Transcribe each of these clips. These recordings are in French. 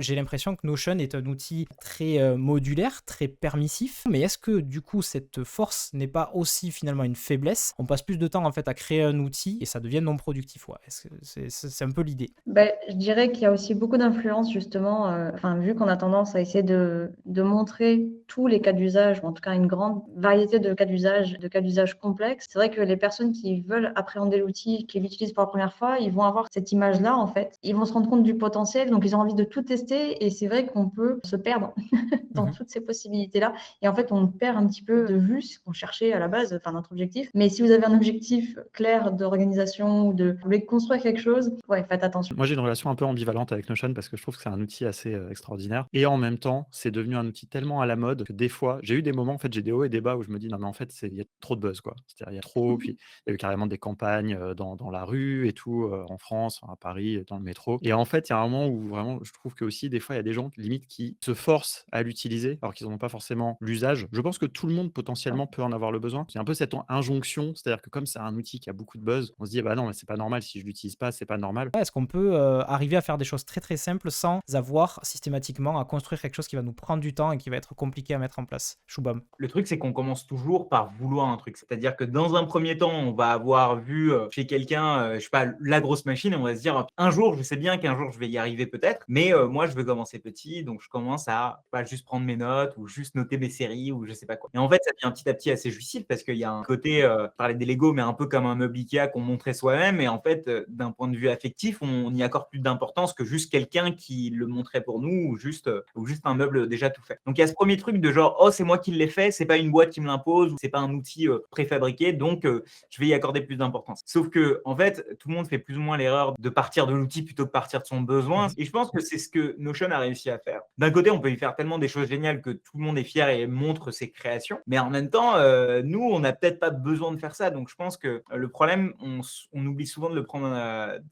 J'ai l'impression que Notion est un outil très modulaire, très permissif, mais est-ce que du coup cette force n'est pas aussi finalement une faiblesse? On passe plus de temps en fait à créer un outil et ça devient non productif, ouais. Est-ce que c'est un peu l'idée? Je dirais qu'il y a aussi beaucoup d'influence justement, enfin, vu qu'on a tendance à essayer de montrer tous les cas d'usage, ou en tout cas une grande variété de cas d'usage complexes. C'est vrai que les personnes qui veulent appréhender l'outil, qui l'utilisent pour la première fois, ils vont avoir cette image-là en fait. Ils vont se rendre compte du potentiel, donc ils ont envie de tout tester et c'est vrai qu'on peut se perdre dans Mmh. toutes ces possibilités-là et en fait, on perd un petit peu de vue ce qu'on cherchait à la base, enfin notre objectif. Mais si vous avez un objectif clair d'organisation ou de vous voulez construire quelque chose, ouais, faites attention. Moi, j'ai une relation un peu ambivalente avec Notion parce que je trouve que c'est un outil assez, extraordinaire et en même temps, c'est devenu un outil tellement à la mode que des fois, j'ai eu des moments, en fait, j'ai des hauts et des bas où je me dis: «Non mais en fait, il y a trop de buzz, quoi». C'est-à-dire il y a trop, puis il y a eu carrément des campagnes, dans la rue et tout, en France, à Paris, dans le métro et en fait, il y a un moment où vraiment je trouve qu'aussi des fois, il y a des gens limite qui se forcent à l'utiliser alors qu'ils en ont pas forcément l'usage. Je pense que tout le monde potentiellement peut en avoir le besoin. C'est un peu cette injonction, c'est-à-dire que comme c'est un outil qui a beaucoup de buzz, on se dit: «Ah bah non, mais c'est pas normal, si je l'utilise pas, c'est pas normal». Est-ce qu'on peut arriver à faire des choses très très simples sans avoir systématiquement à construire quelque chose qui va nous prendre du temps et qui va être compliqué à mettre en place? Shubham. Le truc, c'est qu'on commence toujours par vouloir un truc. C'est-à-dire que dans un premier temps, on va avoir vu, chez quelqu'un, je sais pas, la grosse machine et on va se dire: «Un jour, je sais bien qu'un jour je vais y arriver peut-être, mais moi je veux commencer petit, donc je commence à pas juste prendre mes notes ou juste noter mes séries ou je sais pas quoi». Et en fait, ça devient petit à petit assez jouissif parce qu'il y a un côté, je parlais des Lego, mais un peu comme un meuble IKEA qu'on montrait soi-même et en fait, d'un point de vue affectif, on y accorde plus d'importance que juste quelqu'un qui le montrait pour nous ou juste un meuble déjà tout fait. Donc il y a ce premier truc de genre: «Oh, c'est moi qui l'ai fait, c'est pas une boîte qui me l'impose ou c'est pas un outil, préfabriqué, donc je vais y accorder plus d'importance». Sauf que en fait, tout le monde fait plus ou moins l'erreur de partir de l'outil plutôt que partir de son besoin Mmh. et je pense que c'est ce que Notion a réussi à faire. D'un côté, on peut y faire tellement des choses géniales que tout le monde est fier et montre ses créations, mais en même temps, nous, on n'a peut-être pas besoin de faire ça. Donc je pense que, le problème, on oublie souvent de le prendre,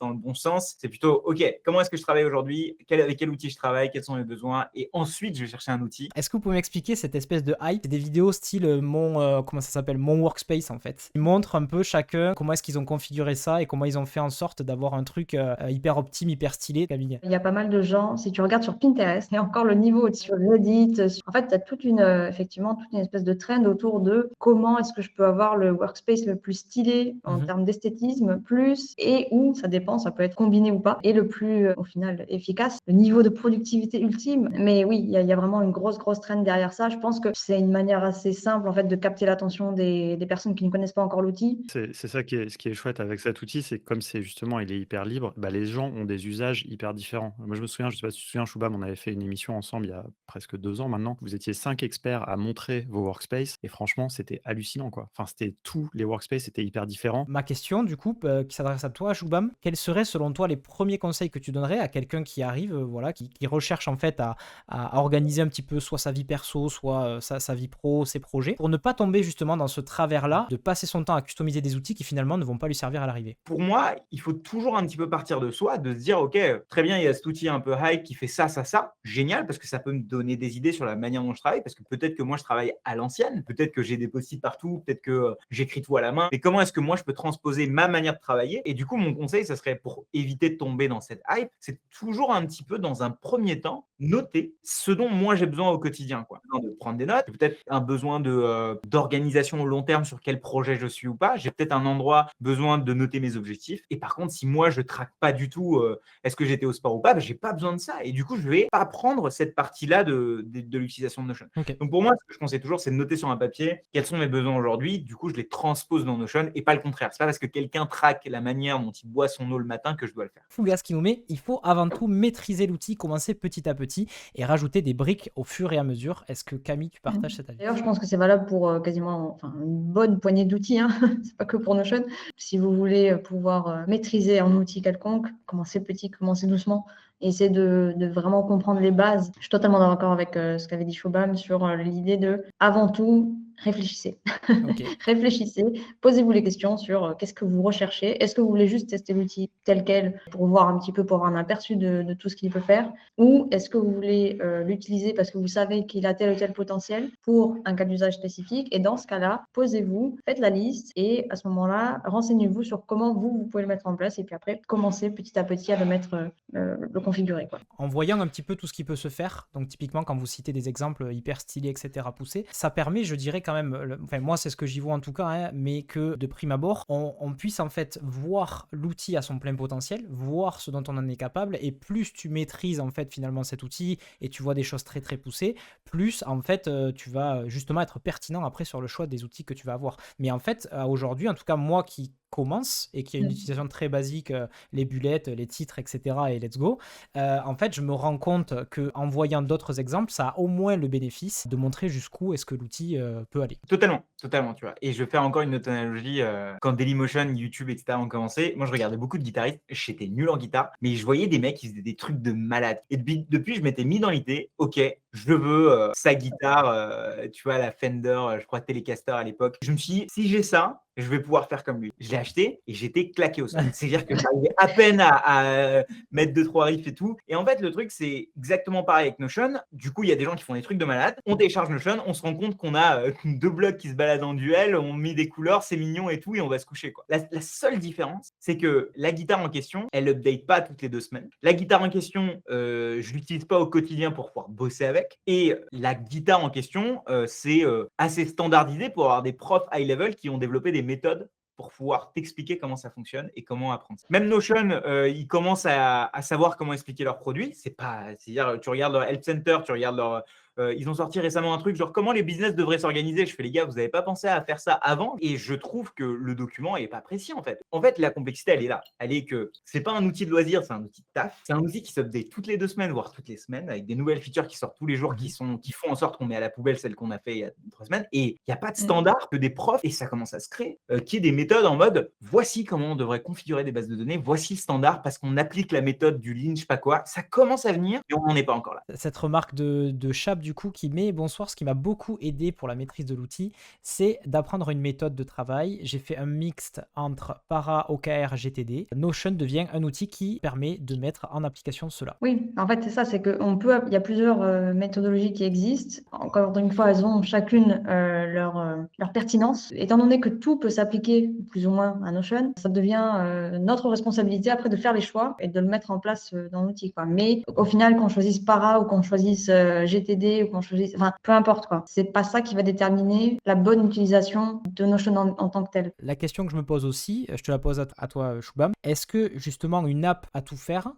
dans le bon sens. C'est plutôt: «OK, comment est-ce que je travaille aujourd'hui? Avec quel outil je travaille? Quels sont mes besoins?» et ensuite je vais chercher un outil. Est-ce que vous pouvez m'expliquer cette espèce de hype? C'est des vidéos style comment ça s'appelle? Mon workspace en fait. Ils montrent un peu chacun comment est-ce qu'ils ont configuré ça et comment ils ont fait en sorte d'avoir un truc hyper optime, hyper stylé. Camille. Il y a pas mal de gens, si tu regardes sur Pinterest et encore le niveau sur Reddit, en fait, tu as toute une, effectivement, toute une espèce de trend autour de comment est-ce que je peux avoir le workspace le plus stylé en Mhm. termes d'esthétisme, plus et où, ça dépend, ça peut être combiné ou pas, et le plus, au final, efficace, le niveau de productivité ultime. Mais oui, il y a vraiment une grosse, grosse trend derrière ça. Je pense que c'est une manière assez simple, en fait, de capter l'attention des personnes qui ne connaissent pas encore l'outil. C'est ça qui est chouette avec cet outil, c'est que comme c'est justement il est hyper libre, bah, les gens ont des usages hyper différents. Moi, je me souviens, je sais pas si tu te souviens, Choubam, on avait fait une émission ensemble il y a presque 2 ans maintenant. Vous étiez 5 experts à montrer vos workspaces et franchement, c'était hallucinant, quoi. Enfin, c'était tous les workspaces étaient hyper différents. Ma question, du coup, qui s'adresse à toi, Shubham, quels seraient selon toi les premiers conseils que tu donnerais à quelqu'un qui arrive, voilà, qui recherche en fait à organiser un petit peu soit sa vie perso, soit sa vie pro, ses projets, pour ne pas tomber justement dans ce travers-là, de passer son temps à customiser des outils qui finalement ne vont pas lui servir à l'arrivée? Pour moi, il faut toujours un petit peu partir de soi, de se dire: «OK, très bien, il y a cet outil un peu hype qui fait ça, ça, ça. Génial», parce que ça peut me donner des idées sur la manière dont je travaille, parce que peut-être que moi je travaille à l'ancienne, peut-être que j'ai des post-it partout, peut-être que, j'écris tout à la main. Mais comment est-ce que moi je peux transposer ma manière de travailler? Et du coup, mon conseil, ça serait pour éviter de tomber dans cette hype, c'est toujours un petit peu dans un premier temps, noter ce dont moi j'ai besoin au quotidien, quoi. De prendre des notes, peut-être un besoin d'organisation au long terme sur quel projet je suis ou pas. J'ai peut-être un endroit besoin de noter mes objectifs. Et par contre, si moi je traque pas du tout, est-ce que j'étais au sport ou pas, j'ai pas besoin de ça. Et du coup, je vais pas prendre cette partie-là de l'utilisation de Notion. Ok. Donc pour moi, ce que je conseille toujours, c'est de noter sur un papier quels sont mes besoins aujourd'hui. Du coup, je les transpose dans Notion et pas le contraire. C'est pas parce que quelqu'un traque la manière dont il boit son eau le matin que je dois le faire. Fougas qui nous met, il faut avant tout maîtriser l'outil, commencer petit à petit et rajouter des briques au fur et à mesure. Est-ce que Camille, tu partages cet avis? D'ailleurs, je pense que c'est valable pour quasiment, enfin, une bonne poignée d'outils, hein. C'est pas que pour Notion. Si vous voulez pouvoir maîtriser un outil quelconque, commencez petit, commencez doucement, et essayez de vraiment comprendre les bases. Je suis totalement d'accord avec ce qu'avait dit Shobham sur l'idée de, avant tout, réfléchissez. Ok. Réfléchissez, posez-vous les questions sur qu'est-ce que vous recherchez. Est-ce que vous voulez juste tester l'outil tel quel pour voir un petit peu, pour avoir un aperçu de tout ce qu'il peut faire? Ou est-ce que vous voulez l'utiliser parce que vous savez qu'il a tel ou tel potentiel pour un cas d'usage spécifique? Et dans ce cas-là, posez-vous, faites la liste et à ce moment-là, renseignez-vous sur comment vous pouvez le mettre en place et puis après, commencez petit à petit à le mettre, le configurer, quoi. En voyant un petit peu tout ce qui peut se faire, donc typiquement quand vous citez des exemples hyper stylés, etc., poussés, ça permet, je dirais quand même, enfin moi c'est ce que j'y vois en tout cas, hein, mais que de prime abord, on puisse en fait voir l'outil à son plein potentiel, voir ce dont on en est capable, et plus tu maîtrises en fait finalement cet outil et tu vois des choses très très poussées, plus en fait tu vas justement être pertinent après sur le choix des outils que tu vas avoir. Mais en fait, aujourd'hui, en tout cas moi qui commence et qui a une utilisation très basique, les bullets, les titres, etc. et let's go, en fait, je me rends compte qu'en voyant d'autres exemples, ça a au moins le bénéfice de montrer jusqu'où est-ce que l'outil peut aller. Totalement, totalement, tu vois. Et je vais faire encore une autre analogie. Quand Dailymotion, YouTube, etc. ont commencé, moi je regardais beaucoup de guitaristes. J'étais nul en guitare, mais je voyais des mecs qui faisaient des trucs de malade. Et depuis je m'étais mis dans l'idée, ok, je veux sa guitare, tu vois, la Fender, je crois Telecaster à l'époque. Je me suis dit, si j'ai ça, je vais pouvoir faire comme lui. Je l'ai acheté et j'étais claqué au sol. C'est-à-dire que j'arrivais à peine à mettre 2-3 riffs et tout. Et en fait, le truc, c'est exactement pareil avec Notion. Du coup, il y a des gens qui font des trucs de malade. On télécharge Notion, on se rend compte qu'on a 2 blocs qui se baladent en duel, on met des couleurs, c'est mignon et tout, et on va se coucher, quoi. La seule différence, c'est que la guitare en question, elle update pas toutes les 2 semaines. La guitare en question, je l'utilise pas au quotidien pour pouvoir bosser avec. Et la guitare en question, c'est assez standardisé pour avoir des profs high level qui ont développé des méthodes pour pouvoir t'expliquer comment ça fonctionne et comment apprendre. Même Notion, ils commencent à savoir comment expliquer leurs produits. C'est-à-dire, tu regardes leur Help Center, tu regardes leur... ils ont sorti récemment un truc genre comment les business devraient s'organiser. Je fais les gars, vous n'avez pas pensé à faire ça avant? Et je trouve que le document n'est pas précis en fait. En fait, la complexité, elle est là. Elle est que c'est pas un outil de loisir, c'est un outil de taf. C'est un outil qui s'update toutes les 2 semaines, voire toutes les semaines, avec des nouvelles features qui sortent tous les jours, qui font en sorte qu'on met à la poubelle celles qu'on a fait il y a 3 semaines. Et il n'y a pas de standard que des profs, et ça commence à se créer, qui est des méthodes en mode voici comment on devrait configurer des bases de données, voici le standard parce qu'on applique la méthode du lean, je sais pas quoi. Ça commence à venir, et on n'en est pas encore là. Cette remarque de Chab, du coup, qui met bonsoir, ce qui m'a beaucoup aidé pour la maîtrise de l'outil, c'est d'apprendre une méthode de travail. J'ai fait un mixte entre Para, OKR, GTD. Notion devient un outil qui permet de mettre en application cela. Oui, en fait, c'est ça, c'est il y a plusieurs méthodologies qui existent. Encore une fois, elles ont chacune leur pertinence. Étant donné que tout peut s'appliquer plus ou moins à Notion, ça devient notre responsabilité après de faire les choix et de le mettre en place dans l'outil, quoi. Mais au final, qu'on choisisse Para ou qu'on choisisse GTD ou qu'on choisisse, enfin, peu importe, quoi. C'est pas ça qui va déterminer la bonne utilisation de Notion en tant que telle. La question que je me pose aussi, je te la pose à toi, Shubham, est-ce que justement une app à tout faire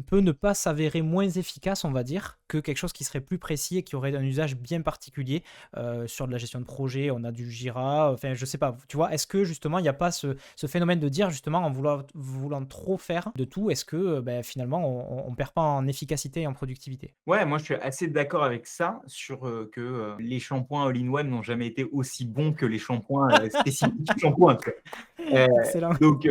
peut ne pas s'avérer moins efficace, on va dire, que quelque chose qui serait plus précis et qui aurait un usage bien particulier sur de la gestion de projet? On a du Jira, enfin je sais pas, tu vois, est-ce que justement il n'y a pas ce phénomène de dire justement en voulant trop faire de tout, est-ce que finalement on perd pas en efficacité et en productivité? Ouais, moi je suis assez d'accord avec ça sur que les shampoings all-in-one n'ont jamais été aussi bons que les shampoings spécifiques shampoing. Excellent. Donc,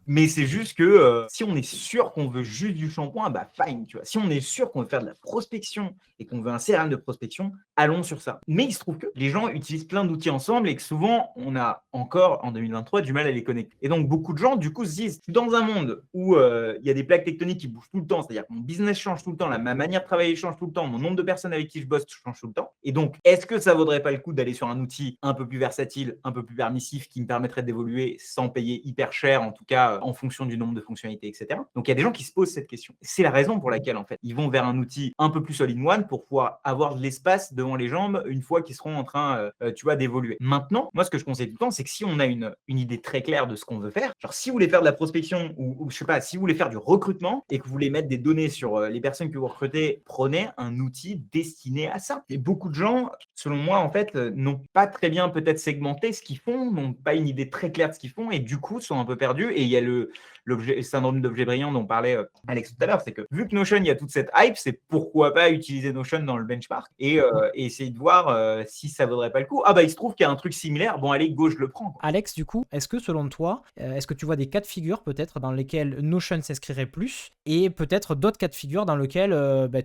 mais c'est juste que si on est sûr qu'on veut juste du shampoing, bah fine, tu vois. Si on est sûr qu'on veut faire de la prospection et qu'on veut un CRM de prospection, allons sur ça. Mais il se trouve que les gens utilisent plein d'outils ensemble et que souvent, on a encore en 2023 du mal à les connecter. Et donc, beaucoup de gens, du coup, se disent, je suis dans un monde où il y a des plaques tectoniques qui bougent tout le temps, c'est-à-dire que mon business change tout le temps, ma manière de travailler change tout le temps, mon nombre de personnes avec qui je bosse change tout le temps. Et donc, est-ce que ça vaudrait pas le coup d'aller sur un outil un peu plus versatile, un peu plus permissif, qui me permettrait d'évoluer sans payer hyper cher, en tout cas en fonction du nombre de fonctionnalités, etc. Donc, il y a des gens qui se posent cette question. C'est la raison pour laquelle, en fait, ils vont vers un outil un peu plus all-in-one pour pouvoir avoir de l'espace devant les jambes une fois qu'ils seront en train, tu vois, d'évoluer. Maintenant, moi, ce que je conseille tout le temps, c'est que si on a une idée très claire de ce qu'on veut faire, genre si vous voulez faire de la prospection ou je sais pas, si vous voulez faire du recrutement et que vous voulez mettre des données sur les personnes que vous recrutez, prenez un outil destiné à ça. Et beaucoup de gens, selon moi, en fait, n'ont pas très bien peut-être segmenté ce qu'ils font, n'ont pas une idée très claire de ce qu'ils font et du coup sont un peu perdus. Et il y a le syndrome d'objet brillant dont parlait Alex tout à l'heure, c'est que vu que Notion, il y a toute cette hype, c'est pourquoi pas utiliser Notion dans le benchmark. Et et essayer de voir si ça vaudrait pas le coup. Ah bah il se trouve qu'il y a un truc similaire, bon allez, go, je le prends, quoi. Alex, du coup, est-ce que selon toi, est-ce que tu vois des cas de figure peut-être dans lesquels Notion s'inscrirait plus et peut-être d'autres cas de figure dans lesquels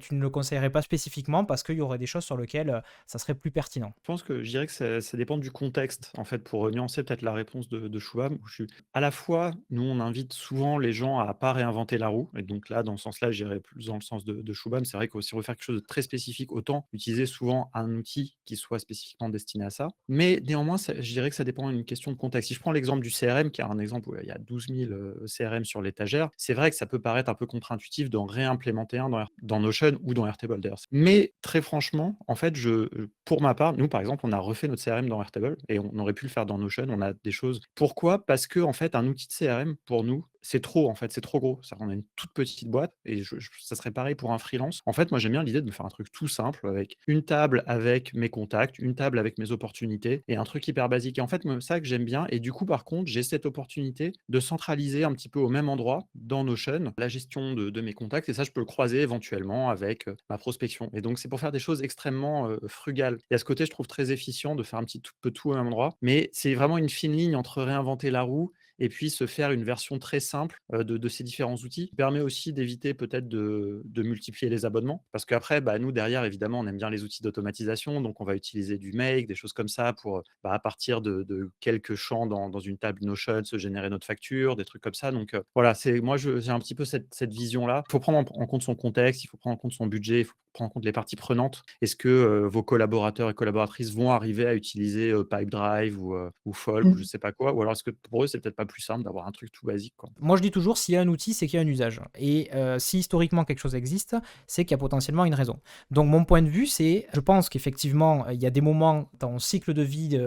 tu ne le conseillerais pas spécifiquement parce qu'il y aurait des choses sur lesquelles ça serait plus pertinent? Je pense que je dirais que ça dépend du contexte, en fait, pour nuancer peut-être la réponse de Shubham, où je suis à la fois, nous, on invite souvent les gens à pas réinventer la roue. Et donc là, dans ce sens-là, j'irais plus dans le sens de Shubham. C'est vrai que si on veut faire quelque chose de très spécifique, autant utiliser souvent un outil qui soit spécifiquement destiné à ça. Mais néanmoins, je dirais que ça dépend d'une question de contexte. Si je prends l'exemple du CRM, qui est un exemple où il y a 12 000 CRM sur l'étagère, c'est vrai que ça peut paraître un peu contre-intuitif d'en réimplémenter un dans Notion ou dans Airtable d'ailleurs. Mais très franchement, en fait, pour ma part, nous, par exemple, on a refait notre CRM dans Airtable et on aurait pu le faire dans Notion. On a des choses. Pourquoi? Parce que, en fait, un outil de CRM, pour nous, c'est trop, en fait, c'est trop gros. On a une toute petite boîte et ça serait pareil pour un freelance. En fait, moi, j'aime bien l'idée de me faire un truc tout simple avec une table avec mes contacts, une table avec mes opportunités et un truc hyper basique. Et en fait, ça que j'aime bien. Et du coup, par contre, j'ai cette opportunité de centraliser un petit peu au même endroit dans Notion la gestion de mes contacts et ça, je peux le croiser éventuellement avec ma prospection. Et donc, c'est pour faire des choses extrêmement frugales. Et à ce côté, je trouve très efficient de faire un petit peu tout au même endroit. Mais c'est vraiment une fine ligne entre réinventer la roue et puis se faire une version très simple de ces différents outils. Ça permet aussi d'éviter peut-être de multiplier les abonnements. Parce qu'après, nous, derrière, évidemment, on aime bien les outils d'automatisation. Donc, on va utiliser du Make, des choses comme ça pour, à partir de quelques champs dans une table Notion, se générer notre facture, des trucs comme ça. Donc, voilà, moi, j'ai un petit peu cette vision-là. Il faut prendre en compte son contexte, il faut prendre en compte son budget, il faut prendre en compte les parties prenantes. Est-ce que vos collaborateurs et collaboratrices vont arriver à utiliser Pipedrive ou Folk ou je sais pas quoi? Ou alors est-ce que pour eux, c'est peut-être pas plus simple d'avoir un truc tout basique, quoi? Moi, je dis toujours, s'il y a un outil, c'est qu'il y a un usage. Et si historiquement quelque chose existe, c'est qu'il y a potentiellement une raison. Donc, mon point de vue, c'est, je pense qu'effectivement, il y a des moments dans le cycle de vie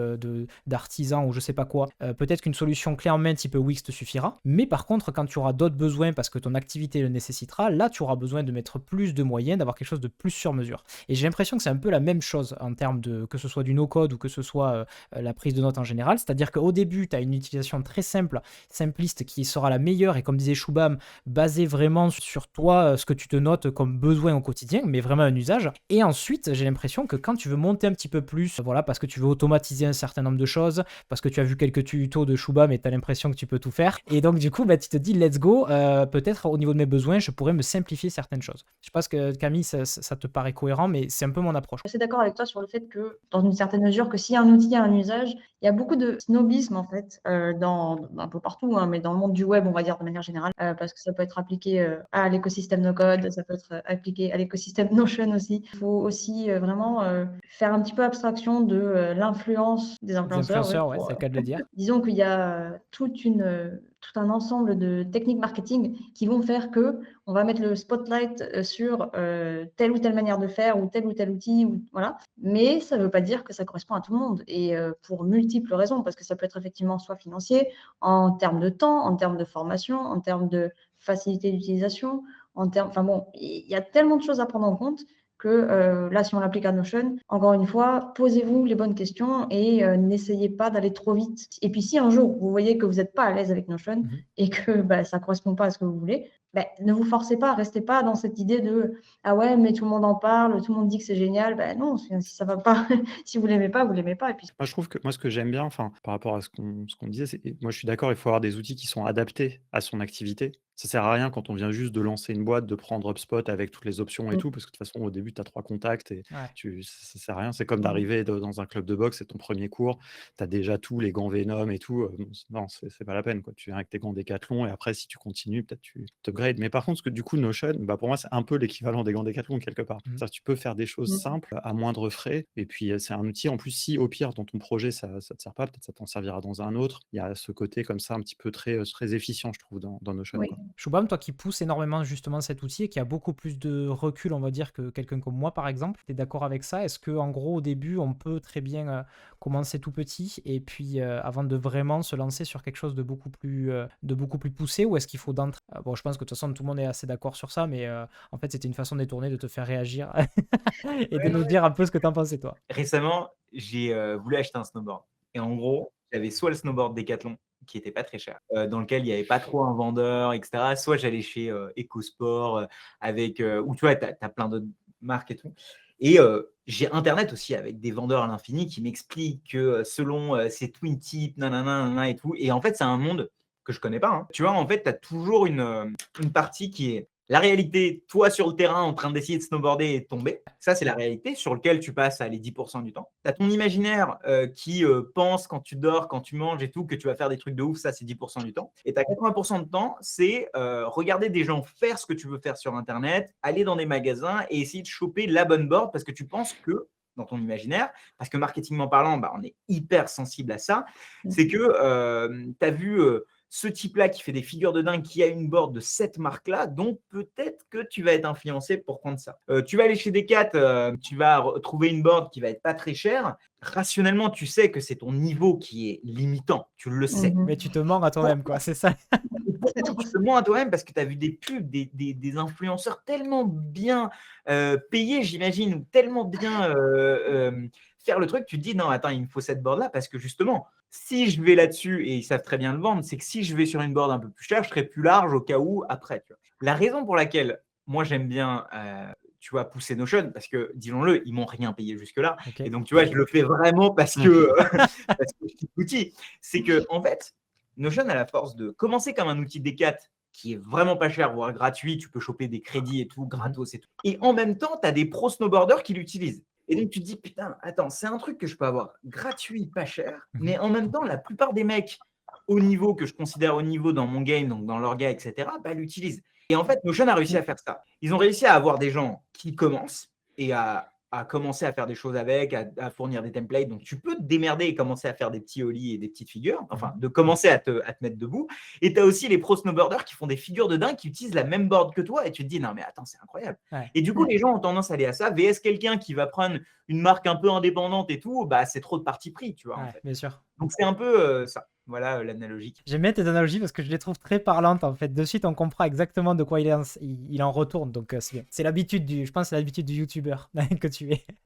d'artisan ou je sais pas quoi, peut-être qu'une solution clé en main type Wix te suffira. Mais par contre, quand tu auras d'autres besoins parce que ton activité le nécessitera, là, tu auras besoin de mettre plus de moyens, d'avoir quelque chose de plus sur mesure. Et j'ai l'impression que c'est un peu la même chose en termes de, que ce soit du no-code ou que ce soit la prise de notes en général. C'est-à-dire qu'au début, tu as une utilisation très simpliste qui sera la meilleure et comme disait Shubham, basée vraiment sur toi, ce que tu te notes comme besoin au quotidien, mais vraiment un usage. Et ensuite, j'ai l'impression que quand tu veux monter un petit peu plus, voilà, parce que tu veux automatiser un certain nombre de choses, parce que tu as vu quelques tutos de Shubham et tu as l'impression que tu peux tout faire, et donc du coup, tu te dis, let's go, peut-être au niveau de mes besoins, je pourrais me simplifier certaines choses. Je pense que Camille, ça te paraît cohérent, mais c'est un peu mon approche. Je suis d'accord avec toi sur le fait que, dans une certaine mesure, que si un outil a un usage, il y a beaucoup de snobisme en fait un peu partout, hein, mais dans le monde du web, on va dire de manière générale, parce que ça peut être appliqué à l'écosystème no-code, ça peut être appliqué à l'écosystème Notion aussi. Il faut aussi vraiment faire un petit peu abstraction de l'influence des Des influenceurs. influenceurs, ouais, c'est le cas de le dire. Disons qu'il y a tout un ensemble de techniques marketing qui vont faire que on va mettre le spotlight sur telle ou telle manière de faire ou tel outil, voilà. Mais ça ne veut pas dire que ça correspond à tout le monde et pour multiples raisons, parce que ça peut être effectivement soit financier, en termes de temps, en termes de formation, en termes de facilité d'utilisation, enfin bon, il y a tellement de choses à prendre en compte que là, si on l'applique à Notion, encore une fois, posez-vous les bonnes questions et n'essayez pas d'aller trop vite. Et puis, si un jour, vous voyez que vous n'êtes pas à l'aise avec Notion et que ça ne correspond pas à ce que vous voulez, ne vous forcez pas, restez pas dans cette idée de « Ah ouais, mais tout le monde en parle, tout le monde dit que c'est génial. » Non, si ça ne va pas, si vous ne l'aimez pas, vous ne l'aimez pas. Et puis... Moi, je trouve que ce que j'aime bien, par rapport à ce qu'on disait, moi, je suis d'accord, il faut avoir des outils qui sont adaptés à son activité. Ça sert à rien quand on vient juste de lancer une boîte, de prendre HubSpot avec toutes les options et tout, parce que de toute façon, au début, tu as 3 contacts et Ouais. ça sert à rien. C'est comme d'arriver dans un club de boxe, c'est ton premier cours, tu as déjà tous les gants Venom et tout. Non, c'est pas la peine, quoi. Tu viens avec tes gants Decathlon et après, si tu continues, peut-être tu t'upgrades. Mais par contre, du coup, Notion, pour moi, c'est un peu l'équivalent des gants Decathlon quelque part. C'est-à-dire que tu peux faire des choses simples à moindre frais. Et puis, c'est un outil, en plus, si au pire, dans ton projet, ça ne te sert pas, peut-être ça t'en servira dans un autre. Il y a ce côté comme ça, un petit peu très efficient, je trouve, dans Notion. Oui. Quoi. Shubham, toi qui pousse énormément justement cet outil et qui a beaucoup plus de recul, on va dire, que quelqu'un comme moi par exemple, tu es d'accord avec ça? Est-ce que en gros au début on peut très bien commencer tout petit et puis avant de vraiment se lancer sur quelque chose de beaucoup plus poussé, ou est-ce qu'il faut d'entrer? Bon, je pense que de toute façon tout le monde est assez d'accord sur ça, mais en fait c'était une façon détournée de te faire réagir et de nous dire un peu ce que t'en pensais toi. Récemment, j'ai voulu acheter un snowboard. Et en gros, j'avais soit le snowboard Decathlon, qui était pas très cher, dans lequel il n'y avait pas trop un vendeur, etc. Soit j'allais chez EcoSport, avec, où tu vois, tu as plein d'autres marques et tout. Et j'ai internet aussi avec des vendeurs à l'infini qui m'expliquent que selon ces twin tips, nanana, nanana et tout. Et en fait, c'est un monde que je connais pas, hein. Tu vois, en fait, tu as toujours une partie qui est la réalité, toi sur le terrain en train d'essayer de snowboarder et de tomber. Ça, c'est la réalité sur lequel tu passes les 10% du temps. Tu as ton imaginaire qui pense quand tu dors, quand tu manges et tout, que tu vas faire des trucs de ouf. Ça, c'est 10% du temps. Et tu as 80% de temps, c'est regarder des gens faire ce que tu veux faire sur Internet, aller dans des magasins et essayer de choper la bonne board parce que tu penses que dans ton imaginaire, parce que marketingment parlant, on est hyper sensible à ça, c'est que tu as vu ce type-là qui fait des figures de dingue, qui a une board de cette marque-là, donc peut-être que tu vas être influencé pour prendre ça. Tu vas aller chez Decat, tu vas trouver une board qui va être pas très chère. Rationnellement, tu sais que c'est ton niveau qui est limitant, tu le sais. Mais tu te mens à toi-même, quoi, c'est ça. Tu te mens à toi-même parce que tu as vu des pubs, des influenceurs tellement bien payés, j'imagine, ou tellement bien faire le truc, tu te dis non, attends, il me faut cette board-là parce que justement, si je vais là-dessus, et ils savent très bien le vendre, c'est que si je vais sur une board un peu plus chère, je serai plus large au cas où après. Tu vois. La raison pour laquelle moi j'aime bien tu vois, pousser Notion, parce que, disons-le, ils m'ont rien payé jusque-là. Ok. Et donc, tu vois, je le fais vraiment parce que je suis outil. C'est que, en fait, Notion a la force de commencer comme un outil Decat qui est vraiment pas cher, voire gratuit. Tu peux choper des crédits et tout, gratos et tout. Et en même temps, tu as des pro snowboarders qui l'utilisent. Et donc, tu te dis, putain, attends, c'est un truc que je peux avoir gratuit, pas cher, mais en même temps, la plupart des mecs au niveau que je considère au niveau dans mon game, donc dans l'orga, etc., l'utilisent. Et en fait, Notion a réussi à faire ça. Ils ont réussi à avoir des gens qui commencent et à commencer à faire des choses avec, à fournir des templates. Donc, tu peux te démerder et commencer à faire des petits ollies et des petites figures, enfin, de commencer à te mettre debout. Et tu as aussi les pro snowboarders qui font des figures de dingue, qui utilisent la même board que toi. Et tu te dis, non, mais attends, c'est incroyable. Ouais. Et du coup, les gens ont tendance à aller à ça. VS quelqu'un qui va prendre une marque un peu indépendante et tout, c'est trop de parti pris, tu vois. Ouais, en fait. bien sûr. Donc, c'est un peu ça. Voilà l'analogie. J'aime bien tes analogies parce que je les trouve très parlantes en fait. De suite, on comprend exactement de quoi il en retourne, donc c'est bien. C'est l'habitude je pense que c'est l'habitude du youtubeur que tu es.